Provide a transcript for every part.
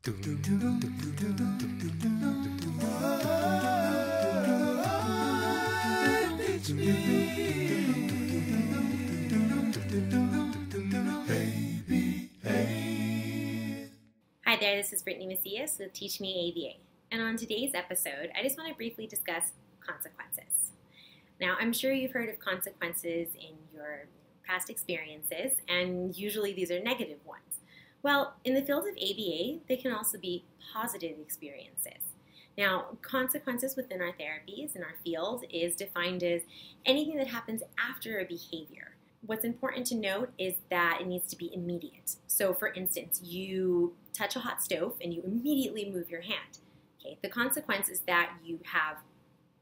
Hi there, this is Brittany Macias with Teach Me ABA. And on today's episode, I just want to briefly discuss consequences. Now, I'm sure you've heard of consequences in your past experiences, and usually these are negative ones. Well, in the field of ABA, they can also be positive experiences. Now, consequences within our therapies and our field is defined as anything that happens after a behavior. What's important to note is that it needs to be immediate. So, for instance, you touch a hot stove and you immediately move your hand. Okay, the consequence is that you have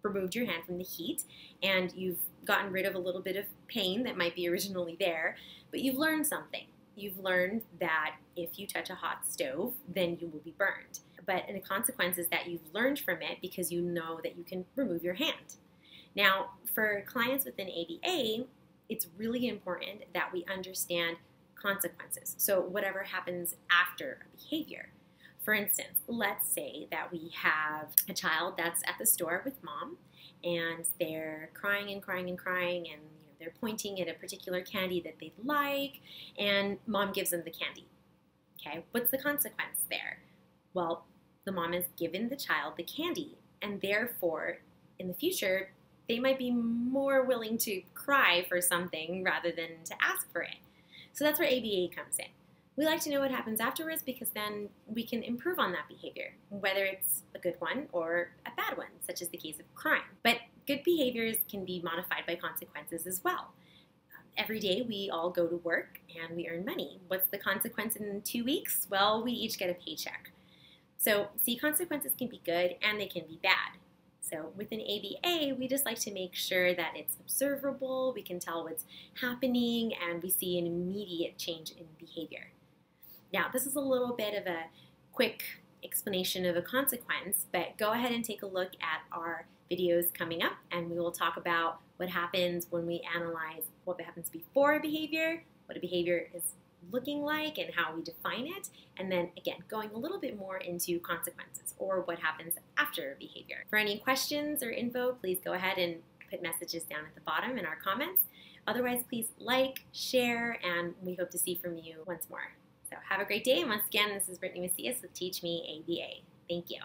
removed your hand from the heat and you've gotten rid of a little bit of pain that might be originally there, but you've learned something. You've learned that if you touch a hot stove, then you will be burned. But the consequence is that you've learned from it because you know that you can remove your hand. Now, for clients within ABA, it's really important that we understand consequences. So whatever happens after a behavior. For instance, let's say that we have a child that's at the store with mom and they're crying and crying and crying and they're pointing at a particular candy that they'd like and mom gives them the candy. Okay, what's the consequence there? Well, the mom has given the child the candy and therefore in the future they might be more willing to cry for something rather than to ask for it. So that's where ABA comes in. We like to know what happens afterwards because then we can improve on that behavior, whether it's a good one or a bad one, such as the case of crime. But good behaviors can be modified by consequences as well. Every day we all go to work and we earn money. What's the consequence in 2 weeks? Well, we each get a paycheck. So see, consequences can be good and they can be bad. So within ABA, we just like to make sure that it's observable, we can tell what's happening, and we see an immediate change in behavior. Now, this is a little bit of a quick explanation of a consequence, but go ahead and take a look at our videos coming up, and we will talk about what happens when we analyze what happens before a behavior, what a behavior is looking like and how we define it, and then again going a little bit more into consequences or what happens after a behavior. For any questions or info, please go ahead and put messages down at the bottom in our comments. Otherwise, please like, share, and we hope to see from you once more. So have a great day, and once again, this is Brittany Macias with Teach Me ABA. Thank you.